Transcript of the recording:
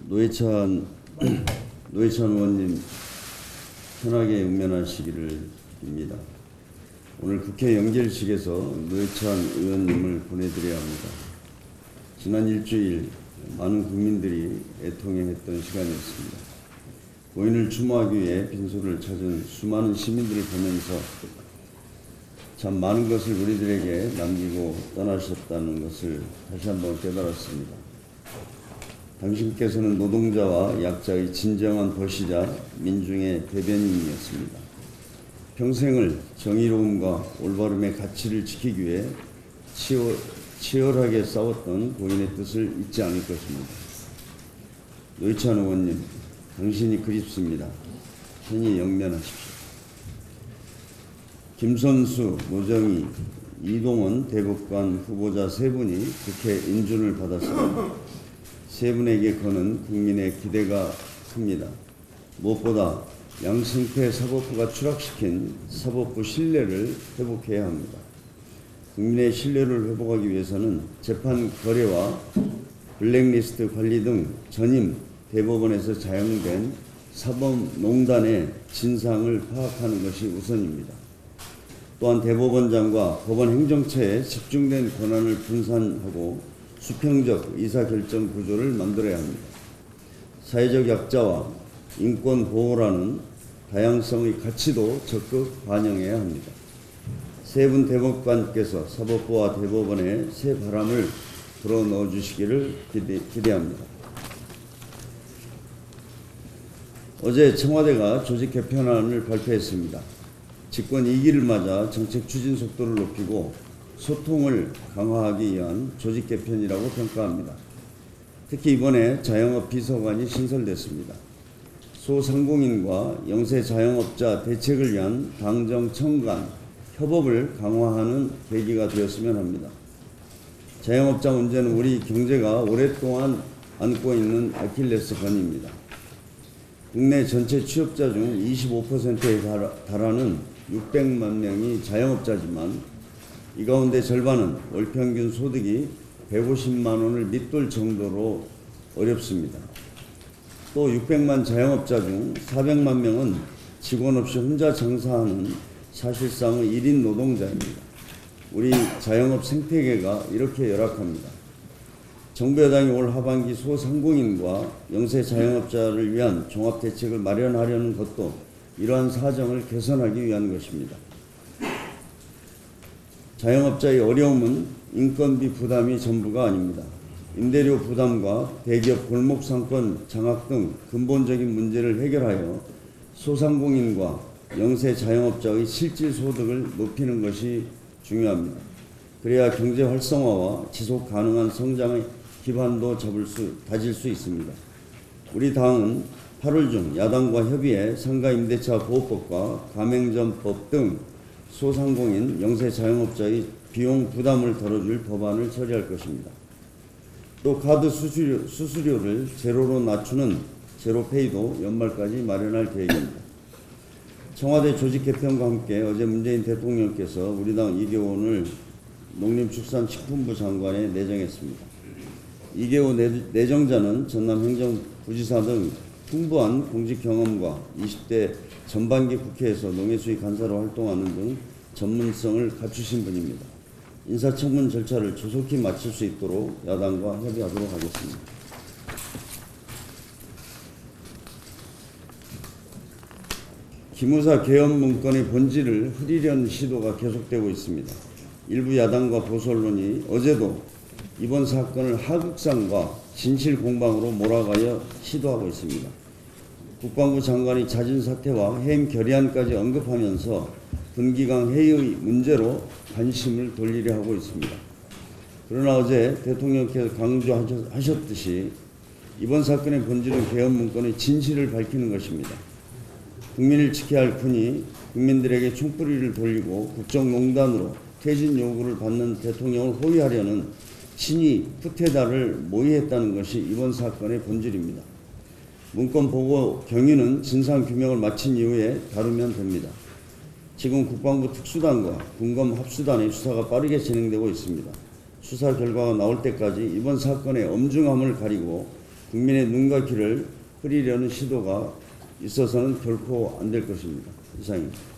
노회찬 의원님 편하게 응면하시기를 빕니다. 오늘 국회 연결식에서 노회찬 의원님을 보내드려야 합니다. 지난 일주일 많은 국민들이 애통해했던 시간이었습니다. 고인을 추모하기 위해 빈소를 찾은 수많은 시민들을 보면서 참 많은 것을 우리들에게 남기고 떠나셨다는 것을 다시 한번 깨달았습니다. 당신께서는 노동자와 약자의 진정한 보시자 민중의 대변인이었습니다. 평생을 정의로움과 올바름의 가치를 지키기 위해 치열하게 싸웠던 고인의 뜻을 잊지 않을 것입니다. 노회찬 의원님, 당신이 그립습니다. 편히 영면하십시오. 김선수, 노정희, 이동원 대법관 후보자 세 분이 국회 인준을 받았습니다. 세 분에게 거는 국민의 기대가 큽니다. 무엇보다 양승태 사법부가 추락시킨 사법부 신뢰를 회복해야 합니다. 국민의 신뢰를 회복하기 위해서는 재판 거래와 블랙리스트 관리 등 전임 대법원에서 자영된 사법농단의 진상을 파악하는 것이 우선입니다. 또한 대법원장과 법원 행정처에 집중된 권한을 분산하고 수평적 의사결정 구조를 만들어야 합니다. 사회적 약자와 인권 보호라는 다양성의 가치도 적극 반영해야 합니다. 세 분 대법관께서 사법부와 대법원에 새 바람을 불어넣어 주시기를 기대합니다. 어제 청와대가 조직 개편안을 발표했습니다. 집권 2기를 맞아 정책 추진 속도를 높이고 소통을 강화하기 위한 조직 개편이라고 평가합니다. 특히 이번에 자영업 비서관이 신설됐습니다. 소상공인과 영세 자영업자 대책을 위한 당정 청관 협업을 강화하는 계기가 되었으면 합니다. 자영업자 문제는 우리 경제가 오랫동안 안고 있는 아킬레스건입니다. 국내 전체 취업자 중 25%에 달하는 600만 명이 자영업자지만 이 가운데 절반은 월 평균 소득이 150만 원을 밑돌 정도로 어렵습니다. 또 600만 자영업자 중 400만 명은 직원 없이 혼자 장사하는 사실상의 1인 노동자입니다. 우리 자영업 생태계가 이렇게 열악합니다. 정부 여당이 올 하반기 소상공인과 영세 자영업자를 위한 종합대책을 마련하려는 것도 이러한 사정을 개선하기 위한 것입니다. 자영업자의 어려움은 인건비 부담이 전부가 아닙니다. 임대료 부담과 대기업 골목상권 장악 등 근본적인 문제를 해결하여 소상공인과 영세 자영업자의 실질 소득을 높이는 것이 중요합니다. 그래야 경제 활성화와 지속 가능한 성장의 기반도 다질 수 있습니다. 우리 당은 8월 중 야당과 협의해 상가 임대차 보호법과 가맹점법 등 소상공인 영세 자영업자의 비용 부담을 덜어줄 법안을 처리할 것입니다. 또 카드 수수료를 제로로 낮추는 제로페이도 연말까지 마련할 계획입니다. 청와대 조직 개편과 함께 어제 문재인 대통령께서 우리 당 이계호를 농림축산식품부 장관에 내정했습니다. 이계호 내정자는 전남 행정부지사 등 풍부한 공직 경험과 20대 전반기 국회에서 농해수위 간사로 활동하는 등 전문성을 갖추신 분입니다. 인사청문 절차를 조속히 마칠 수 있도록 야당과 협의하도록 하겠습니다. 기무사 개헌 문건의 본질을 흐리려는 시도가 계속되고 있습니다. 일부 야당과 보수 언론이 어제도 이번 사건을 하극상과 진실 공방으로 몰아가려 시도하고 있습니다. 국방부 장관이 잦은 사태와 해임 결의안까지 언급하면서 분기강 해의 문제로 관심을 돌리려 하고 있습니다. 그러나 어제 대통령께서 강조하셨듯이 이번 사건의 본질은 개헌 문건의 진실을 밝히는 것입니다. 국민을 지켜야 할 군이 국민들에게 총뿌리를 돌리고 국정농단으로 퇴진 요구를 받는 대통령을 호위하려는 친위 쿠데타를 모의했다는 것이 이번 사건의 본질입니다. 문건 보고 경위는 진상규명을 마친 이후에 다루면 됩니다. 지금 국방부 특수단과 군검 합수단의 수사가 빠르게 진행되고 있습니다. 수사 결과가 나올 때까지 이번 사건의 엄중함을 가리고 국민의 눈과 귀를 흐리려는 시도가 있어서는 결코 안 될 것입니다. 이상입니다.